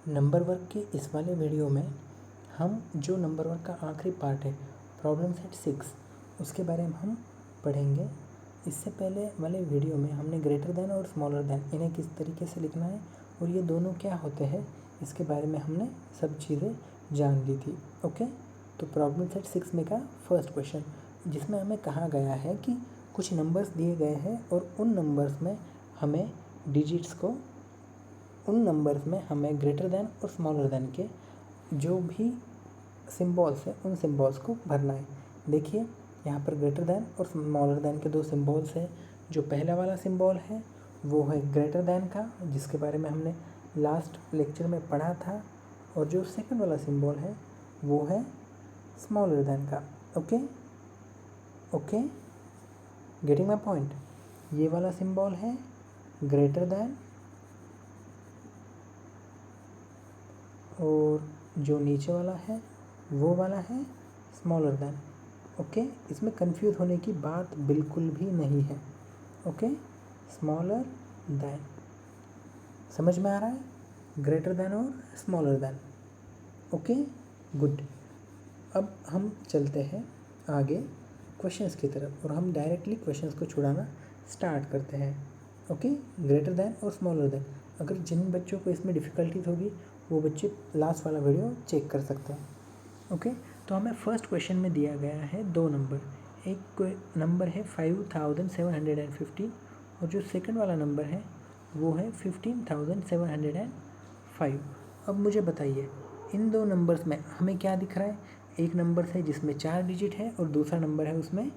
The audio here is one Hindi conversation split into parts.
नंबर वर्क के इस वाले वीडियो में हम जो नंबर वर्क का आखिरी पार्ट है प्रॉब्लम सेट 6 उसके बारे में हम पढ़ेंगे। इससे पहले वाले वीडियो में हमने ग्रेटर देन और स्मॉलर देन इन्हें किस तरीके से लिखना है और ये दोनों क्या होते हैं इसके बारे में हमने सब चीज़ें जान ली थी। ओके, तो प्रॉब्लम सेट 6 में का फर्स्ट क्वेश्चन जिसमें हमें कहा गया है कि कुछ नंबर्स दिए गए हैं और उन नंबर्स में हमें डिजिट्स को ग्रेटर देन और स्मॉलर देन के जो भी सिंबल्स हैं उन सिंबल्स को भरना है। देखिए यहाँ पर ग्रेटर देन और स्मॉलर देन के दो सिंबल्स हैं। जो पहला वाला सिंबल है वो है ग्रेटर देन का, जिसके बारे में हमने लास्ट लेक्चर में पढ़ा था, और जो सेकंड वाला सिंबल है वो है स्मॉलर देन का। Okay, getting my point. ये वाला सिंबल है ग्रेटर देन और जो नीचे वाला है वो वाला है स्मॉलर देन। ओके, इसमें कंफ्यूज होने की बात बिल्कुल भी नहीं है। ओके, स्मॉलर देन समझ में आ रहा है, ग्रेटर देन और स्मॉलर देन। Okay good. अब हम चलते हैं आगे क्वेश्चंस की तरफ और हम डायरेक्टली क्वेश्चंस को छुड़ाना स्टार्ट करते हैं। ओके, ग्रेटर देन और स्मॉलर देन। अगर जिन बच्चों को इसमें डिफ़िकल्टीज होगी वो बच्चे लास्ट वाला वीडियो चेक कर सकते हैं। ओके, तो हमें फर्स्ट क्वेश्चन में दिया गया है दो नंबर। एक नंबर है 5750 और जो सेकंड वाला नंबर है वो है 15705। अब मुझे बताइए इन दो नंबर्स में हमें क्या दिख रहा है। एक नंबर है जिसमें 4 डिजिट है और दूसरा नंबर है उसमें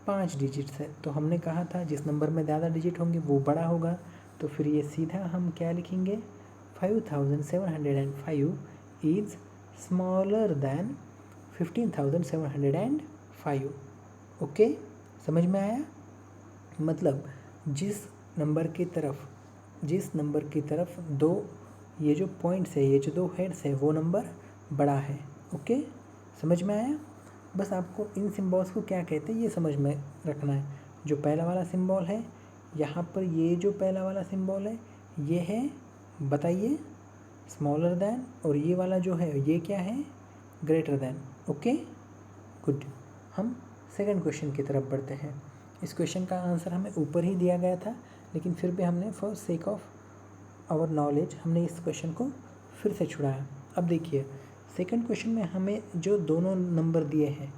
5 डिजिट्स है। तो हमने कहा था जिस नंबर में ज़्यादा डिजिट होंगे वो बड़ा होगा, तो फिर ये सीधा हम क्या लिखेंगे 5705 इज़ स्मॉलर दैन 15705। ओके, समझ में आया। मतलब जिस नंबर की तरफ दो ये जो पॉइंट्स है, ये जो दो हेड्स है वो नंबर बड़ा है। ओके, समझ में आया। बस आपको इन सिंबल्स को क्या कहते हैं ये समझ में रखना है। जो पहला वाला सिंबल है यहाँ पर, ये जो पहला वाला सिंबल है ये है, बताइए, स्मॉलर दैन, और ये वाला जो है ये क्या है, ग्रेटर दैन। Okay good. हम सेकंड क्वेश्चन की तरफ बढ़ते हैं। इस क्वेश्चन का आंसर हमें ऊपर ही दिया गया था, लेकिन फिर भी हमने for sake of our knowledge हमने इस क्वेश्चन को फिर से छुड़ाया। अब देखिए सेकंड क्वेश्चन में हमें जो दोनों नंबर दिए हैं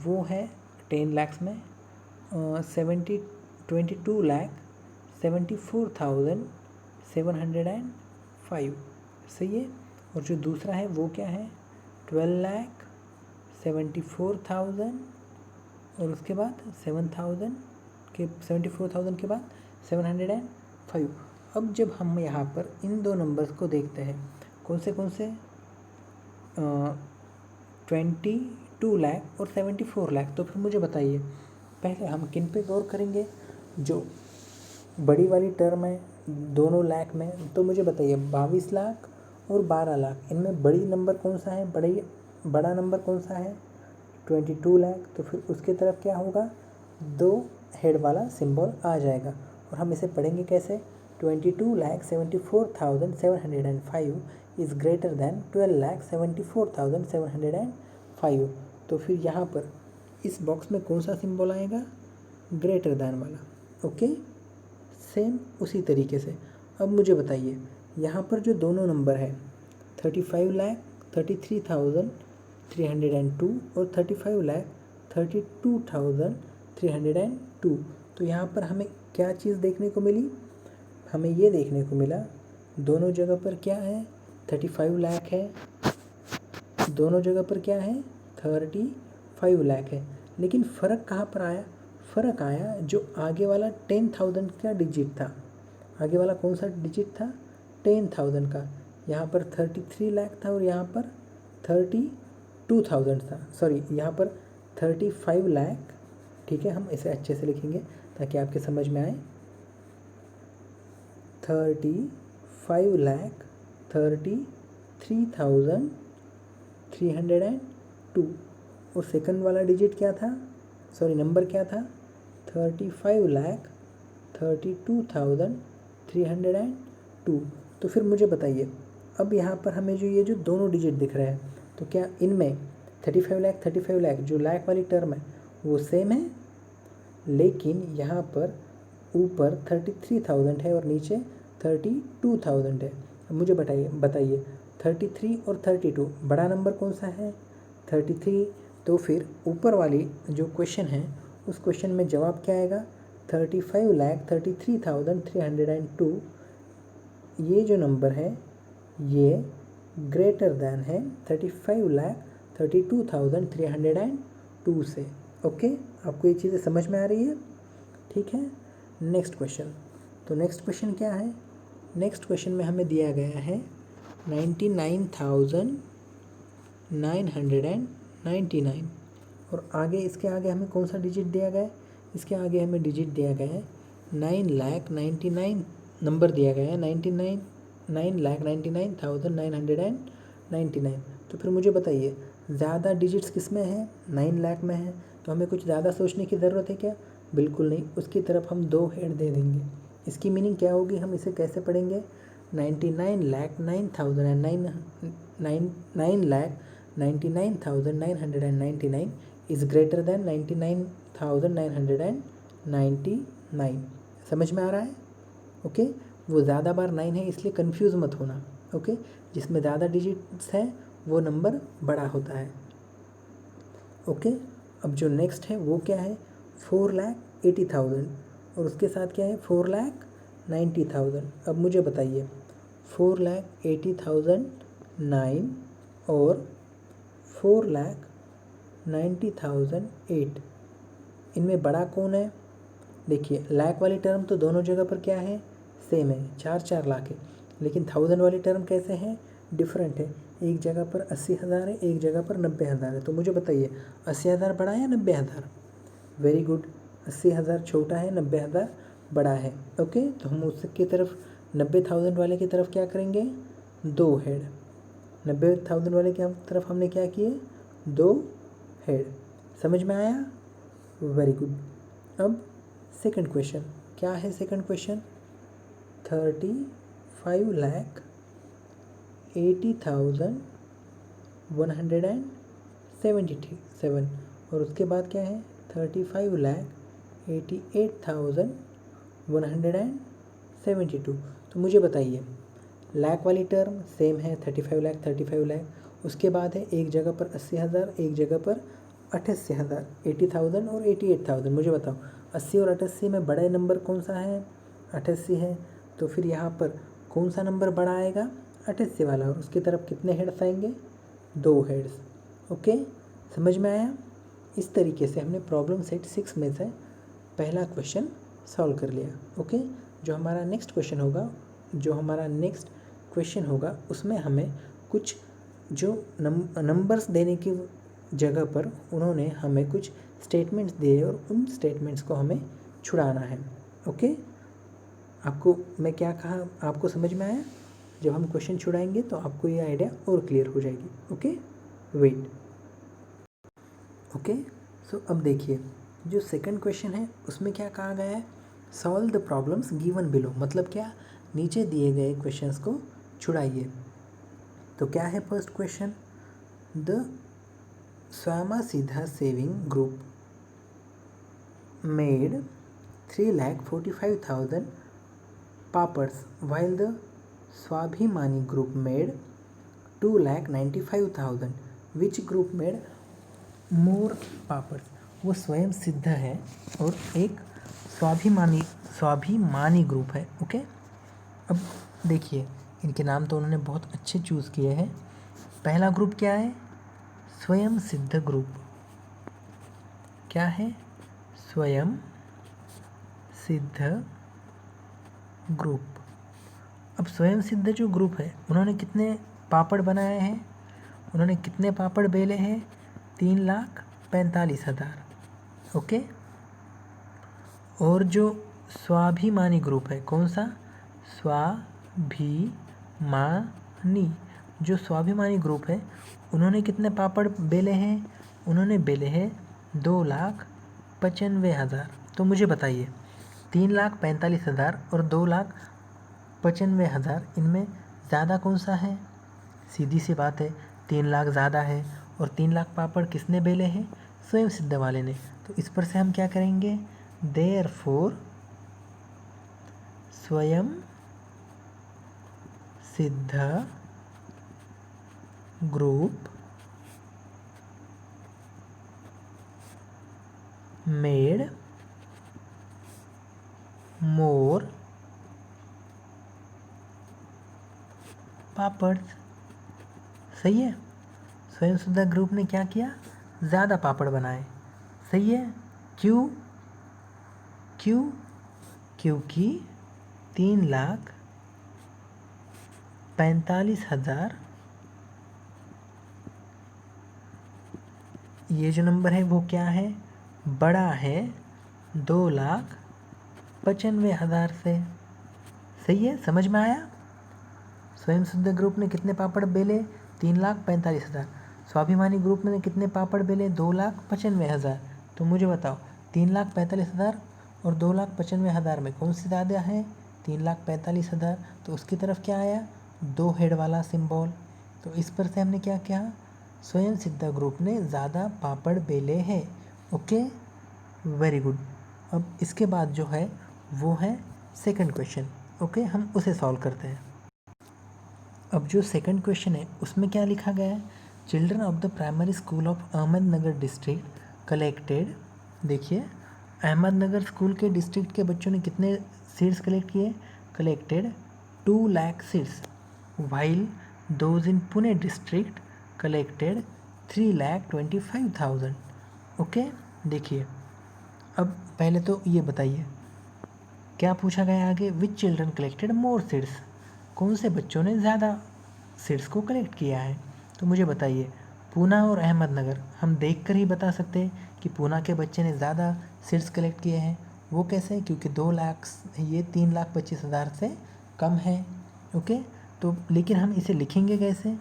वो है 10 लाख में 22,74,705, सही है। और जो दूसरा है वो क्या है 12,74,000 और उसके बाद 74,000 के बाद 705। अब जब हम यहाँ पर इन दो नंबर्स को देखते हैं, कौन से 22 लाख और 74 लाख, तो फिर मुझे बताइए पहले हम किन पे गौर करेंगे। जो बड़ी वाली टर्म है दोनों लाख में, तो मुझे बताइए 22 लाख और 12 लाख, इनमें बड़ी नंबर कौन सा है, बड़ा नंबर कौन सा है 22 लाख। तो फिर उसके तरफ क्या होगा, दो हेड वाला सिंबल आ जाएगा और हम इसे पढ़ेंगे कैसे, 22,74,705 इज़ ग्रेटर दैन 12,74,705। तो फिर यहाँ पर इस बॉक्स में कौन सा सिंबल आएगा, ग्रेटर दैन वाला। ओके, सेम उसी तरीके से अब मुझे बताइए यहाँ पर जो दोनों नंबर है 35,33,302 और 35,32,302, तो यहाँ पर हमें क्या चीज़ देखने को मिली, हमें ये देखने को मिला दोनों जगह पर क्या है 35 लाख है, दोनों जगह पर क्या है 35 लाख है। लेकिन फ़र्क कहाँ पर आया, फ़र्क आया जो आगे वाला 10,000 का डिजिट था। आगे वाला कौन सा डिजिट था 10,000 का, यहाँ पर 33 लाख था और यहाँ पर 32,000 था, सॉरी यहाँ पर 35 लाख। ठीक है, हम इसे अच्छे से लिखेंगे ताकि आपके समझ में आए। 35,33,302 और सेकंड वाला डिजिट क्या था, सॉरी नंबर क्या था 35,32,302। तो फिर मुझे बताइए अब यहाँ पर हमें जो ये जो दोनों डिजिट दिख रहे हैं, तो क्या इनमें 35 लाख जो लाख वाली टर्म है वो सेम है, लेकिन यहाँ पर ऊपर 33,000 है और नीचे 32,000 है। अब मुझे बताइए 33 और 32 बड़ा नंबर कौन सा है? 33। तो फिर ऊपर वाली जो क्वेश्चन है उस क्वेश्चन में जवाब क्या आएगा? 35,33,302। ये जो नंबर है ये ग्रेटर देन है 35,32,302 से। ओके, आपको ये चीज़ें समझ में आ रही है? ठीक है। नेक्स्ट क्वेश्चन, तो नेक्स्ट क्वेश्चन क्या है? नेक्स्ट क्वेश्चन में हमें दिया गया है 99,999 और आगे इसके आगे हमें कौन सा डिजिट दिया गया है? इसके आगे हमें डिजिट दिया गया है 9,99,000 नंबर दिया गया है 9,99,999। तो फिर मुझे बताइए ज़्यादा डिजिट्स किस में है? 9 लाख में है। तो हमें कुछ ज़्यादा सोचने की ज़रूरत है क्या? बिल्कुल नहीं। उसकी तरफ हम 2 हेड दे देंगे। इसकी मीनिंग क्या होगी? हम इसे कैसे पढ़ेंगे? 9,99,999 इज़ ग्रेटर दैन 99,999। समझ में आ रहा है? ओके, वो ज़्यादा बार 9 है इसलिए कंफ्यूज मत होना। ओके, जिसमें ज़्यादा डिजिट्स है वो नंबर बड़ा होता है। ओके, अब जो नेक्स्ट है वो क्या है? 4,80,000 और उसके साथ क्या है? 4,90,000। अब मुझे बताइए 4,80,009 और 4,90,008 इनमें बड़ा कौन है? देखिए लाख वाली टर्म तो दोनों जगह पर क्या है? सेम है, 4 लाख है। लेकिन 1000 वाली टर्म कैसे है? डिफरेंट है। एक जगह पर 80,000 है, एक जगह पर 90,000 है। तो मुझे बताइए 80,000 बड़ा है या 90,000? वेरी गुड, 80,000 छोटा है, 90,000 बड़ा है। ओके, तो हम उसकी तरफ 90,000 वाले की तरफ क्या करेंगे? 2 हेड। 90,000 वाले की तरफ हमने क्या किए? 2 हेड। समझ में आया? Very good. अब सेकंड क्वेश्चन क्या है? सेकंड क्वेश्चन 35,80,177 और उसके बाद क्या है? 35,88,172। तो मुझे बताइए लाख वाली टर्म सेम है 35 लाख। उसके बाद है एक जगह पर 80,000, एक जगह पर 88,000, 80,000 और 88,000। मुझे बताओ 80 और 88 में बड़ा नंबर कौन सा है? 88 है। तो फिर यहाँ पर कौन सा नंबर बड़ा आएगा? 88 वाला। और उसकी तरफ कितने हेड्स आएंगे? 2 हेड्स। ओके, समझ में आया? इस तरीके से हमने प्रॉब्लम सेट 6 में से पहला क्वेश्चन सॉल्व कर लिया। ओके, जो हमारा नेक्स्ट क्वेश्चन होगा उसमें हमें कुछ जो नंबर्स देने की जगह पर उन्होंने हमें कुछ स्टेटमेंट्स दिए और उन स्टेटमेंट्स को हमें छुड़ाना है। ओके, आपको मैं क्या कहा आपको समझ में आया? जब हम क्वेश्चन छुड़ाएंगे तो आपको ये आइडिया और क्लियर हो जाएगी। Okay, wait. ओके, सो अब देखिए जो सेकंड क्वेश्चन है उसमें क्या कहा गया है? Solve the problems given below. मतलब क्या? नीचे दिए गए क्वेश्चंस को छुड़ाइए। तो क्या है first question? The Swamasiddha saving group made 3,45,000 papads while the Swabhimani group made 2,95,000. Which group made more papads? वो स्वयं सिद्ध है और एक स्वाभिमानी ग्रुप है। ओके, अब देखिए इनके नाम तो उन्होंने बहुत अच्छे चूज़ किए हैं। पहला ग्रुप क्या है? स्वयं सिद्ध ग्रुप। क्या है? स्वयं सिद्ध ग्रुप। अब स्वयं सिद्ध जो ग्रुप है उन्होंने कितने पापड़ बनाए हैं? उन्होंने कितने पापड़ बेले हैं? 3,45,000। ओके, और जो स्वाभिमानी ग्रुप है कौन सा? स्वाभिमानी। जो स्वाभिमानी ग्रुप है उन्होंने कितने पापड़ बेले हैं? उन्होंने बेले हैं 2,95,000। तो मुझे बताइए 3,45,000 और 2,95,000 इनमें ज़्यादा कौन सा है? सीधी सी बात है, 3 लाख ज़्यादा है, और 3 लाख पापड़ किसने बेले हैं? स्वयं सिद्ध वाले ने। तो इस पर से हम क्या करेंगे? देयरफॉर स्वयं सिद्ध ग्रुप मेड मोर पापड़। सही है, स्वयं सिद्ध ग्रुप ने क्या किया? ज़्यादा पापड़ बनाए। सही है। क्यों? क्योंकि 3,45,000 ये जो नंबर है वो क्या है? बड़ा है 2,95,000 से। सही है, समझ में आया? स्वयं सिद्ध ग्रुप ने कितने पापड़ बेले? 3,45,000। स्वाभिमानी ग्रुप ने कितने पापड़ बेले? 2,95,000। तो मुझे बताओ 3,45,000 और 2,95,000 में कौन सी ज़्यादा है? 3,45,000। तो उसकी तरफ क्या आया? 2 हेड वाला सिंबल। तो इस पर से हमने क्या किया? स्वयं सिद्ध ग्रुप ने ज़्यादा पापड़ बेले हैं। Okay, very good. अब इसके बाद जो है वो है सेकंड क्वेश्चन। ओके, हम उसे सॉल्व करते हैं। अब जो सेकंड क्वेश्चन है उसमें क्या लिखा गया है? Children of the primary school of Ahmednagar district collected. देखिए, अहमदनगर स्कूल के डिस्ट्रिक्ट के बच्चों ने कितने सीड्स कलेक्ट किए? Collected 2 lakh seeds, while those in Pune district collected 3,25,000। Okay, देखिए, अब पहले तो ये बताइए क्या पूछा गया आगे? विच चिल्ड्रन कलेक्टेड मोर सीड्स, कौन से बच्चों ने ज़्यादा सीड्स को कलेक्ट किया है? तो मुझे बताइए, पूना और अहमदनगर, हम देखकर ही बता सकते हैं कि पूना के बच्चे ने ज़्यादा सीड्स कलेक्ट किए हैं। वो कैसे? क्योंकि 2 लाख ये 3,25,000 से कम है। ओके, तो लेकिन हम इसे लिखेंगे कैसे?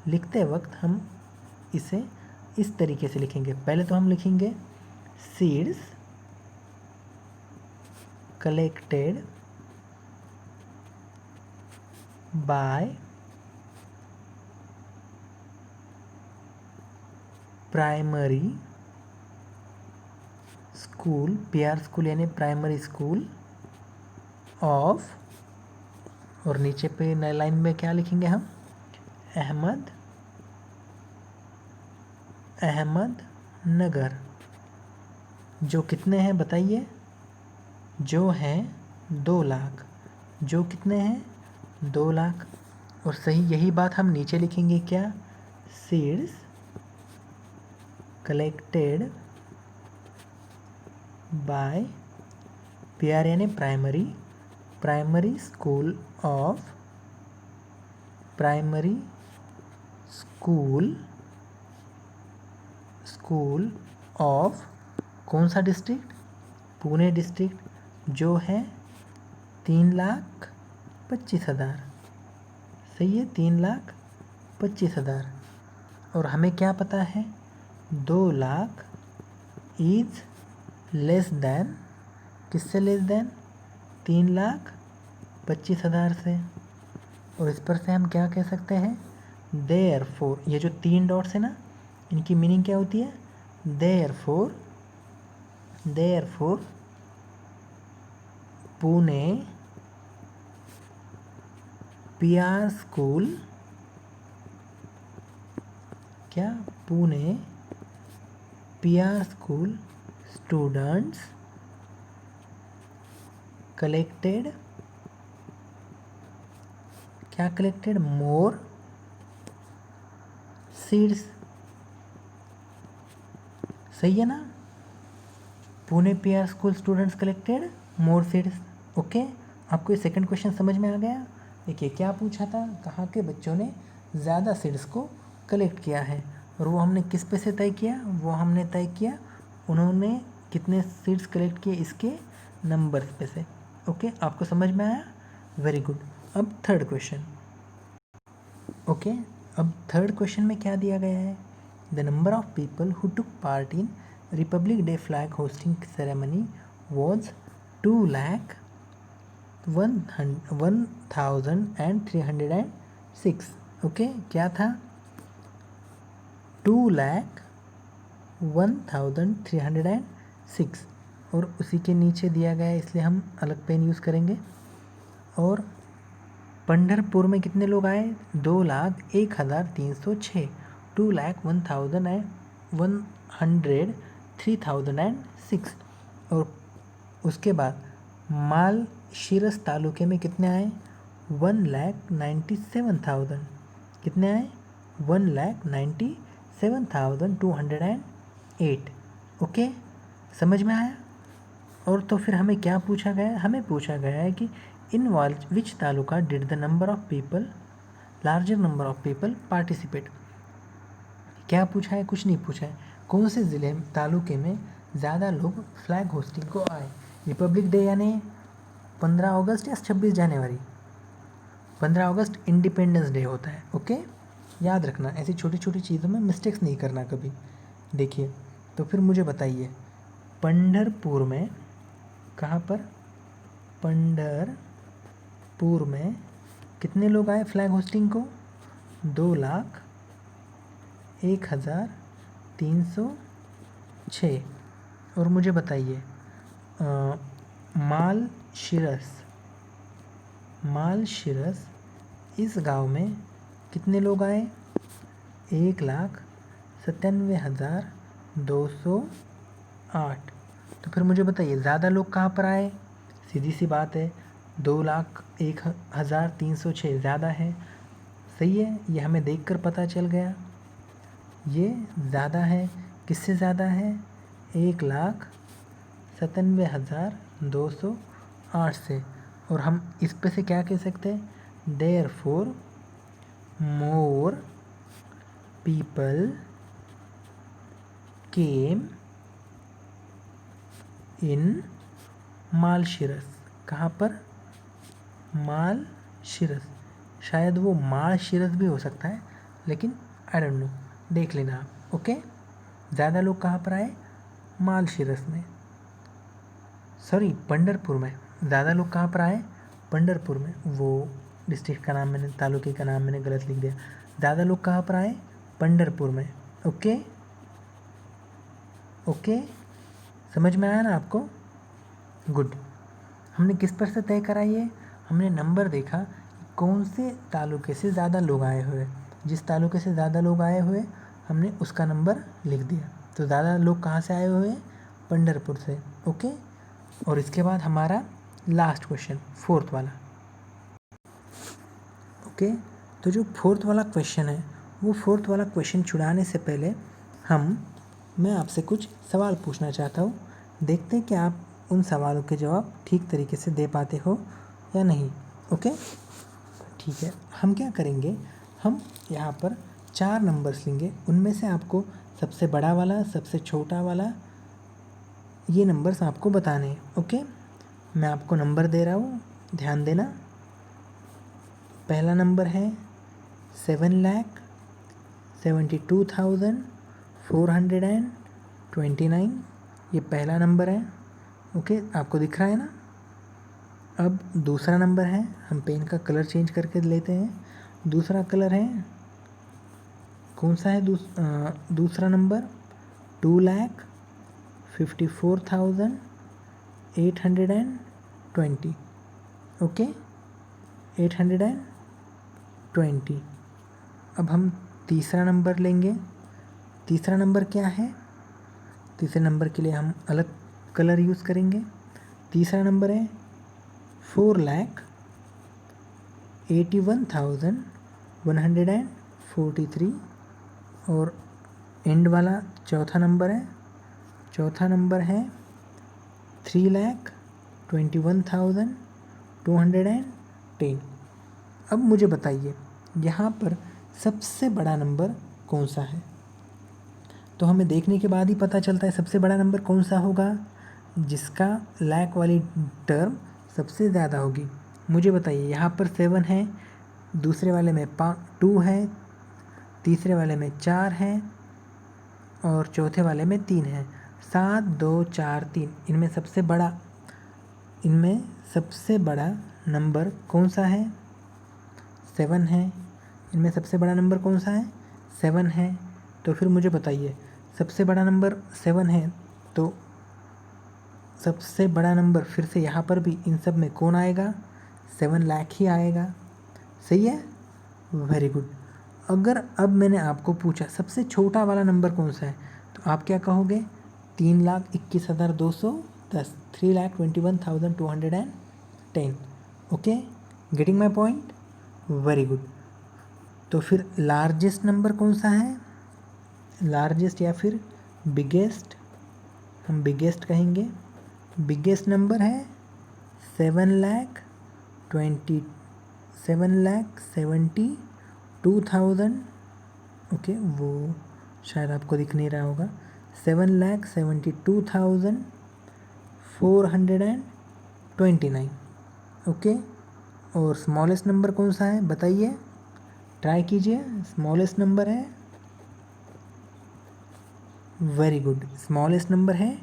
लिखते वक्त हम इसे इस तरीके से लिखेंगे। पहले तो हम लिखेंगे seeds collected by primary school, PR school यानी प्राइमरी स्कूल ऑफ, और नीचे पे नए लाइन में क्या लिखेंगे हम? अहमदनगर। जो कितने हैं बताइए? जो हैं 2 लाख। जो कितने हैं? 2 लाख। और सही यही बात हम नीचे लिखेंगे क्या? सीड्स कलेक्टेड बाय PR यानी प्राइमरी स्कूल ऑफ कौन सा डिस्ट्रिक्ट? पुणे डिस्ट्रिक्ट, जो है 3,25,000। सही है, 3,25,000। और हमें क्या पता है? 2 लाख इज लेस देन, किससे लेस देन? 3,25,000 से। और इस पर से हम क्या कह सकते हैं? देयरफॉर, ये जो 3 डॉट्स है ना, इनकी मीनिंग क्या होती है? देयरफॉर पुणे PR स्कूल, क्या? Pune PR school students collected, क्या कलेक्टेड? More seeds. सही है ना? Pune PR school students collected more seeds. Okay, आपको ये सेकंड क्वेश्चन समझ में आ गया? देखिए क्या पूछा था? कहाँ के बच्चों ने ज़्यादा सीड्स को कलेक्ट किया है, और वो हमने किस पे से तय किया? वो हमने तय किया उन्होंने कितने सीड्स कलेक्ट किए इसके नंबर्स पे से। ओके, आपको समझ में आया? Very good. अब थर्ड क्वेश्चन। ओके, अब थर्ड क्वेश्चन में क्या दिया गया है? The number of people who took part in Republic day flag hosting ceremony was 2,01,306। 6। Okay, क्या था? 2,01,306 और उसी के नीचे दिया गया है, इसलिए हम अलग पेन यूज़ करेंगे। और पंढरपुर में कितने लोग आए? 2,01,306। 2,01,306। और उसके बाद मालशीरस तालुके में कितने आए? 1,97,000। कितने आए? 1,97,208। ओके, समझ में आया? और तो फिर हमें क्या पूछा गया है? हमें पूछा गया है कि in which taluka did the number of people larger number of people participate. क्या पूछा है? कुछ नहीं पूछा है। कौन से ज़िले तालुके में ज़्यादा लोग फ्लैग होस्टिंग को आए? रिपब्लिक डे यानी 15 अगस्त या 26 जनवरी? 15 अगस्त इंडिपेंडेंस डे होता है। ओके, याद रखना, ऐसी छोटी छोटी चीज़ों में मिस्टेक्स नहीं करना कभी। देखिए, तो फिर मुझे बताइए, पंढरपुर में, कहाँ पर? पंढरपुर में कितने लोग आए फ्लैग होस्टिंग को? 2,01,306। और मुझे बताइए, मालशीरस इस गांव में कितने लोग आए? 1,97,208। तो फिर मुझे बताइए, ज़्यादा लोग कहाँ पर आए? सीधी सी बात है, 2,01,306 ज़्यादा है। सही है, ये हमें देखकर पता चल गया, ये ज़्यादा है। किससे ज़्यादा है? 1,97,208 से। और हम इस पे से क्या कह सकते हैं? देयरफॉर मोर पीपल केम इन मालशीरस। कहाँ पर? मालशीरस। शायद वो मालशीरस भी हो सकता है, लेकिन आई डोंट नो, देख लेना आप। ओके, ज़्यादा लोग कहाँ पर आए? मालशीरस में, सॉरी पंढरपुर में। ज़्यादा लोग कहाँ पर आए? पंढरपुर में। वो डिस्ट्रिक्ट का नाम मैंने, तालुके का नाम मैंने गलत लिख दिया। ज़्यादा लोग कहाँ पर आए? पंढरपुर में। ओके ओके, समझ में आया ना आपको? गुड। हमने किस पर से तय करा ये? हमने नंबर देखा, कौन से तालुके से ज़्यादा लोग आए हुए। जिस तालुके से ज़्यादा लोग आए हुए हमने उसका नंबर लिख दिया। तो ज़्यादा लोग कहाँ से आए हुए? पंढरपुर से। ओके, और इसके बाद हमारा लास्ट क्वेश्चन, फोर्थ वाला। ओके, तो जो फोर्थ वाला क्वेश्चन है, वो फोर्थ वाला क्वेश्चन छुड़ाने से पहले मैं आपसे कुछ सवाल पूछना चाहता हूँ। देखते हैं कि आप उन सवालों के जवाब ठीक तरीके से दे पाते हो या नहीं। ओके, ठीक है। हम क्या करेंगे, हम यहाँ पर 4 नंबर्स लेंगे, उनमें से आपको सबसे बड़ा वाला, सबसे छोटा वाला, ये नंबर्स आपको बताने हैं। ओके, मैं आपको नंबर दे रहा हूँ, ध्यान देना। पहला नंबर है 7,72,429। ये पहला नंबर है। ओके, आपको दिख रहा है ना? अब दूसरा नंबर है, हम पेन का कलर चेंज करके लेते हैं। दूसरा कलर है, कौन सा है दूसरा नंबर? 2,54,820। ओके, 820। अब हम तीसरा नंबर लेंगे। तीसरा नंबर क्या है? तीसरे नंबर के लिए हम अलग कलर यूज़ करेंगे। तीसरा नंबर है 4,81,143। और एंड वाला चौथा नंबर है, चौथा नंबर है 3,21,210। अब मुझे बताइए, यहाँ पर सबसे बड़ा नंबर कौन सा है? तो हमें देखने के बाद ही पता चलता है सबसे बड़ा नंबर कौन सा होगा, जिसका लैक वाली टर्म सबसे ज़्यादा होगी। मुझे बताइए, यहाँ पर 7 है, दूसरे वाले में 2 है, तीसरे वाले में 4 है, और चौथे वाले में 3 है। 7, 2, 4, 3, इनमें सबसे बड़ा नंबर कौन सा है? 7 है। इनमें सबसे बड़ा नंबर कौन सा है? 7 है। तो फिर मुझे बताइए, सबसे बड़ा नंबर 7 है तो सबसे बड़ा नंबर फिर से यहाँ पर भी इन सब में कौन आएगा? 7 लाख ही आएगा। सही है, वेरी गुड। अगर अब मैंने आपको पूछा सबसे छोटा वाला नंबर कौन सा है, तो आप क्या कहोगे? 3,21,210, 3,21,210। Okay, getting my point? Very good. तो फिर लार्जेस्ट नंबर कौन सा है? लार्जेस्ट या फिर बिगेस्ट, हम बिगेस्ट कहेंगे। बिगेस्ट नंबर है 7,72,000। ओके, वो शायद आपको दिख नहीं रहा होगा। 7,72,429। ओके, और स्मॉलेस्ट नंबर कौन सा है बताइए, ट्राई कीजिए। स्मॉलेस्ट नंबर है, वेरी गुड, स्मॉलेस्ट नंबर है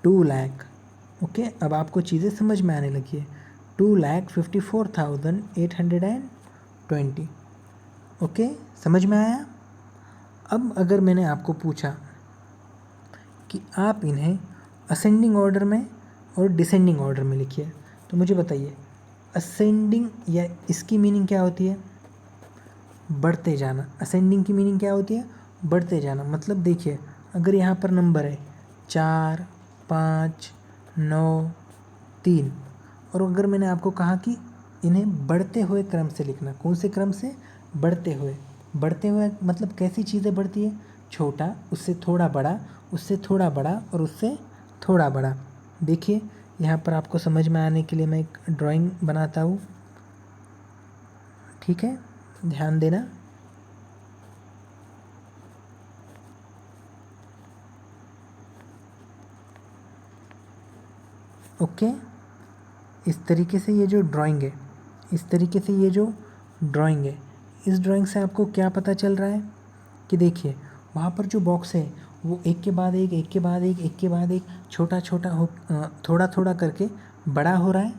2 लाख। ओके, अब आपको चीज़ें समझ में आने लगी है। 2,54,820। ओके, समझ में आया? अब अगर मैंने आपको पूछा कि आप इन्हें असेंडिंग ऑर्डर में और डिसेंडिंग ऑर्डर में लिखिए, तो मुझे बताइए असेंडिंग या इसकी मीनिंग क्या होती है? बढ़ते जाना। असेंडिंग की मीनिंग क्या होती है? बढ़ते जाना। मतलब देखिए, अगर यहाँ पर नंबर है 4, 5, 9, 3, और अगर मैंने आपको कहा कि इन्हें बढ़ते हुए क्रम से लिखना, कौन से क्रम से? बढ़ते हुए। बढ़ते हुए मतलब कैसी चीज़ें बढ़ती है? छोटा, उससे थोड़ा बड़ा, उससे थोड़ा बड़ा और उससे थोड़ा बड़ा। देखिए, यहाँ पर आपको समझ में आने के लिए मैं एक ड्राइंग बनाता हूँ, ठीक है, ध्यान देना। ओके, इस तरीके से ये जो ड्राइंग है, इस तरीके से ये जो ड्राइंग है, इस ड्राइंग से आपको क्या पता चल रहा है कि देखिए वहाँ पर जो बॉक्स है वो एक के बाद एक, एक के बाद एक, एक के बाद एक, छोटा छोटा हो, थोड़ा थोड़ा करके बड़ा हो रहा है।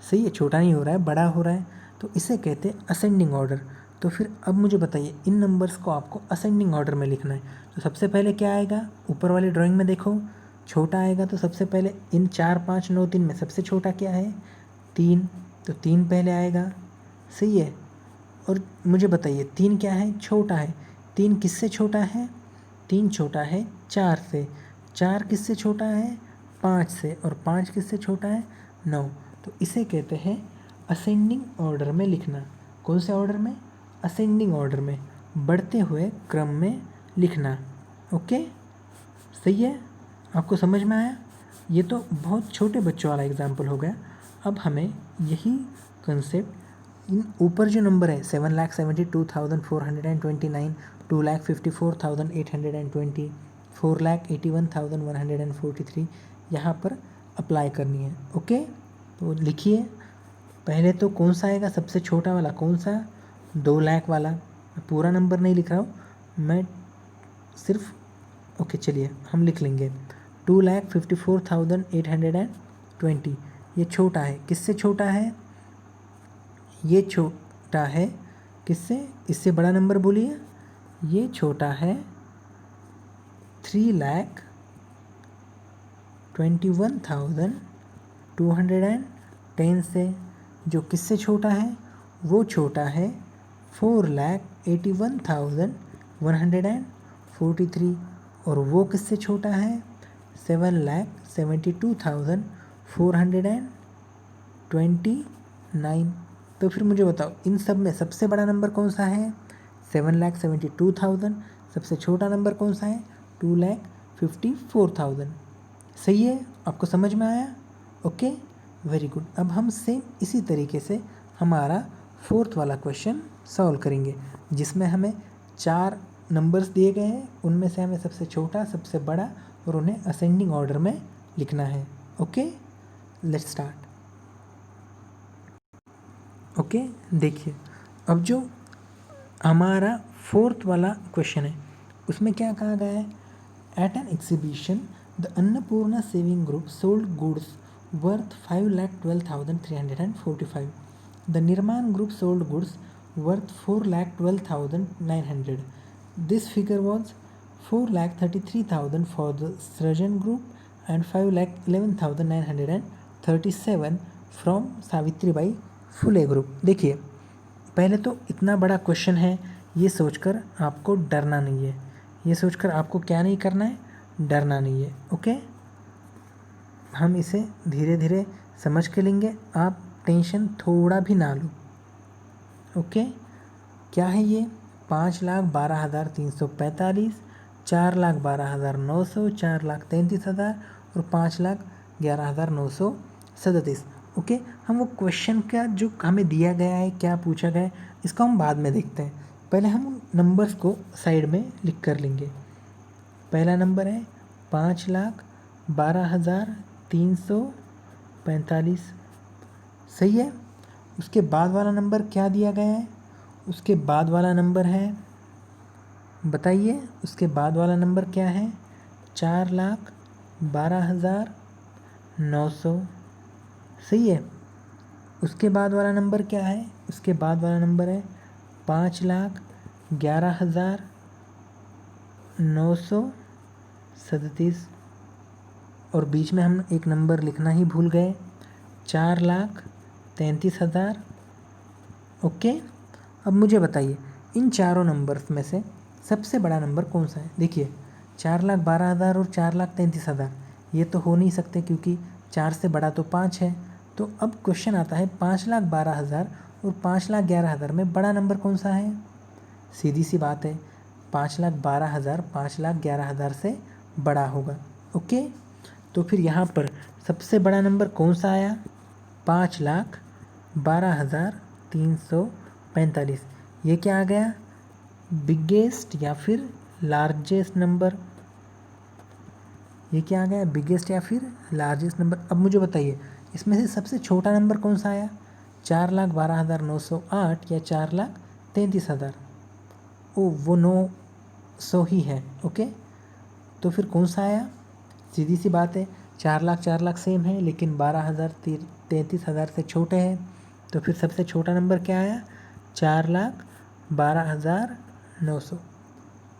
सही है, छोटा नहीं हो रहा है, बड़ा हो रहा है। तो इसे कहते हैं असेंडिंग ऑर्डर। तो फिर अब मुझे बताइए, इन नंबर्स को आपको असेंडिंग ऑर्डर में लिखना है। तो सबसे पहले क्या आएगा? ऊपर वाली ड्राइंग में देखो, छोटा आएगा। तो सबसे पहले इन 4, 5, 9, 3 में सबसे छोटा क्या है? 3, तो 3 पहले आएगा। सही है, और मुझे बताइए 3 क्या है? छोटा है। 3 किससे छोटा है? 3 छोटा है 4 से। 4 किससे छोटा है? 5 से। और 5 किससे छोटा है? 9। तो इसे कहते हैं असेंडिंग ऑर्डर में लिखना। कौन से ऑर्डर में? असेंडिंग ऑर्डर में, बढ़ते हुए क्रम में लिखना। ओके, सही है, आपको समझ में आया? ये तो बहुत छोटे बच्चों वाला एग्जाम्पल हो गया। अब हमें यही कंसेप्ट इन ऊपर जो नंबर है 7,72,429, 2,54,820, 4,81,143 यहाँ पर अप्लाई करनी है। ओके, तो लिखिए। पहले तो कौन सा आएगा? सबसे छोटा वाला कौन सा? 2 लाख वाला। मैं पूरा नंबर नहीं लिख रहा हूँ, मैं सिर्फ, ओके चलिए हम लिख लेंगे 2,54,820। ये छोटा है, किससे छोटा है? ये छोटा है किससे? इससे बड़ा नंबर बोलिए। ये छोटा है 3,21,210 से। जो किससे छोटा है? वो छोटा है 4,81,143। और वो किससे छोटा है? 7,72,429। तो फिर मुझे बताओ, इन सब में सबसे बड़ा नंबर कौन सा है? 7,72,000। सबसे छोटा नंबर कौन सा है? 2,54,000। सही है, आपको समझ में आया? Okay, very good. अब हम सेम इसी तरीके से हमारा 4th वाला क्वेश्चन सॉल्व करेंगे, जिसमें हमें 4 नंबर्स दिए गए हैं, उनमें से हमें सबसे छोटा, सबसे बड़ा और उन्हें असेंडिंग ऑर्डर में लिखना है। Okay, let's start. ओके, देखिए अब जो हमारा 4th वाला क्वेश्चन है उसमें क्या कहा गया है? At an exhibition the Annapurna saving group sold goods worth 5,12,345. The Nirman group sold goods worth 4,12,900. This figure was 4,33,000 for the Srajan Group and 5,11,937 from Savitribai Phule group. देखिए पहले तो इतना बड़ा क्वेश्चन है, ये सोचकर आपको डरना नहीं है, ये सोचकर आपको क्या नहीं करना है, डरना नहीं है। ओके, हम इसे धीरे धीरे समझ के लेंगे, आप टेंशन थोड़ा भी ना लो। ओके, क्या है ये? 5,12,345, 4,12,900, 4,33,000 और 5,11,937। ओके, हम वो क्वेश्चन का जो हमें दिया गया है, क्या पूछा गया है, इसको हम बाद में देखते हैं। पहले हम नंबर्स को साइड में लिख कर लेंगे। पहला नंबर है 5,12,345, सही है। उसके बाद वाला नंबर क्या दिया गया है? उसके बाद वाला नंबर है, बताइए उसके बाद वाला नंबर क्या है? 4,12,900, सही है। उसके बाद वाला नंबर क्या है? उसके बाद वाला नंबर है 5,11,937 और बीच में हम एक नंबर लिखना ही भूल गए, 4,33,000। ओके, अब मुझे बताइए इन चारों नंबर्स में से सबसे बड़ा नंबर कौन सा है? देखिए 4,12,000 और 4,33,000 ये तो हो नहीं सकते क्योंकि 4 से बड़ा तो 5 है। तो अब क्वेश्चन आता है 5,12,000 और 5,11,000 में बड़ा नंबर कौन सा है? सीधी सी बात है, 5,12,000 5,11,000 से बड़ा होगा। ओके, तो फिर यहाँ पर सबसे बड़ा नंबर कौन सा आया? 5,12,345। ये क्या आ गया? बिगेस्ट या फिर लार्जेस्ट नंबर। ये क्या आ गया? बिगेस्ट या फिर लार्जेस्ट नंबर। अब मुझे बताइए इसमें से सबसे छोटा नंबर कौन सा आया? 4,12,908 या 4,33,000? ओ, वो 900 ही है। ओके, तो फिर कौन सा आया? सीधी सी बात है, 4,00,000 सेम है लेकिन 12,33,000 से छोटे हैं। तो फिर सबसे छोटा नंबर क्या आया? 4,12,900।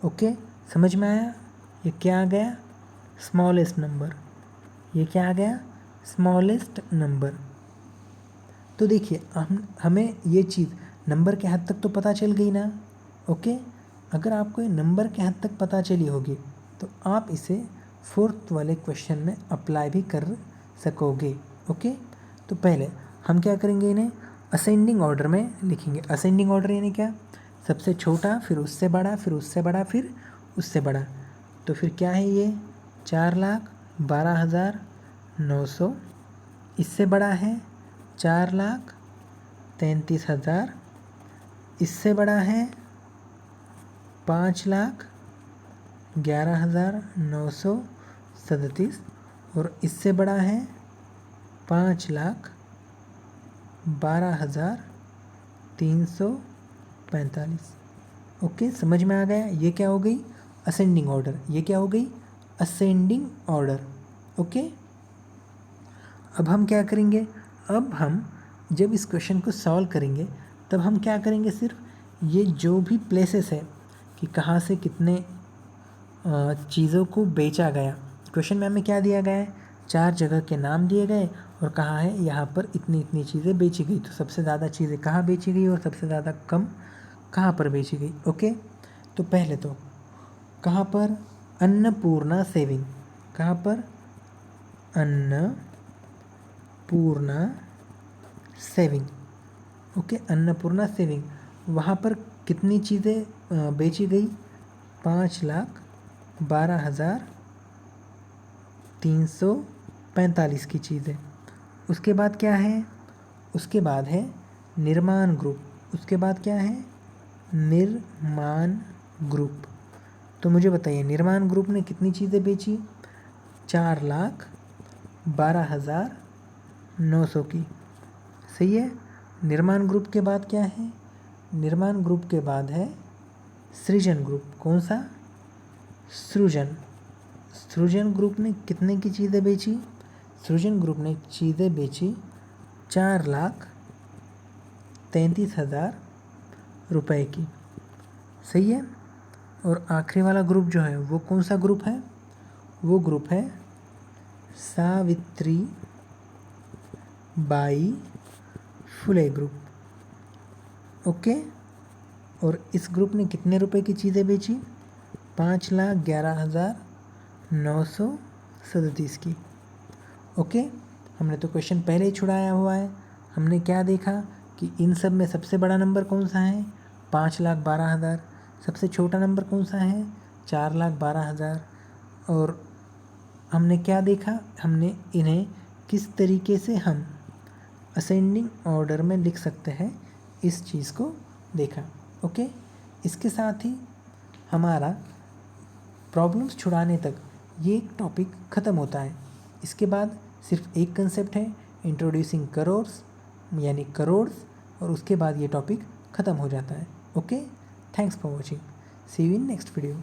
ओके, समझ में आया? ये क्या आ गया? Smallest number. ये क्या आ गया? Smallest number. तो देखिए हमें ये चीज़ नंबर के हद तक तो पता चल गई ना। ओके, अगर आपको ये नंबर के हद तक पता चली होगी तो आप इसे 4th वाले क्वेश्चन में अप्लाई भी कर सकोगे। ओके, तो पहले हम क्या करेंगे, इन्हें असेंडिंग ऑर्डर में लिखेंगे। असेंडिंग ऑर्डर यानी क्या? सबसे छोटा, फिर उससे बड़ा, फिर उससे बड़ा, फिर उससे बड़ा। तो फिर क्या है ये? 4,12,900। इससे बड़ा है 4,33,000। इससे बड़ा है 5,11,937 और इससे बड़ा है 5,12,345। ओके, समझ में आ गया? ये क्या हो गई? Ascending order. ये क्या हो गई? Ascending order. ओके, अब हम क्या करेंगे? अब हम जब इस क्वेश्चन को सॉल्व करेंगे तब हम क्या करेंगे, सिर्फ ये जो भी प्लेसेस है कि कहाँ से कितने चीज़ों को बेचा गया, क्वेश्चन में हमें क्या दिया गया है? 4 जगह के नाम दिए गए और कहा है यहाँ पर इतनी इतनी चीज़ें बेची गई। तो सबसे ज़्यादा चीज़ें कहाँ बेची गई और सबसे ज़्यादा कम कहाँ पर बेची गई। ओके, तो पहले तो कहाँ पर? अन्नपूर्णा सेविंग। कहाँ पर? Annapurna saving. Okay, Annapurna saving, वहाँ पर कितनी चीज़ें बेची गई? 5,12,345 की चीज़ें। उसके बाद क्या है? उसके बाद है निर्माण ग्रुप। उसके बाद क्या है? निर्माण ग्रुप। तो मुझे बताइए निर्माण ग्रुप ने कितनी चीज़ें बेची? 4,12,900 की, सही है। निर्माण ग्रुप के बाद क्या है? निर्माण ग्रुप के बाद है सृजन ग्रुप। कौन सा? सृजन। सृजन ग्रुप ने कितने की चीज़ें बेची? सृजन ग्रुप ने चीज़ें बेची 4,33,000 रुपए की। सही है। और आखिरी वाला ग्रुप जो है वो कौन सा ग्रुप है? वो ग्रुप है Savitri by Phule group. Okay. और इस ग्रुप ने कितने रुपए की चीज़ें बेची? 5,11,937 की। ओके। हमने तो क्वेश्चन पहले ही छुड़ाया हुआ है। हमने क्या देखा कि इन सब में सबसे बड़ा नंबर कौन सा है? 5,12,000। सबसे छोटा नंबर कौन सा है? 4,12,000। और हमने क्या देखा? हमने इन्हें किस तरीके से हम असेंडिंग ऑर्डर में लिख सकते हैं इस चीज़ को देखा। ओके। इसके साथ ही हमारा प्रॉब्लम्स छुड़ाने तक ये टॉपिक ख़त्म होता है। इसके बाद सिर्फ एक कंसेप्ट है, इंट्रोड्यूसिंग करोड्स यानी करोड्स, और उसके बाद ये टॉपिक ख़त्म हो जाता है। Okay. Thanks for watching. See you in next video.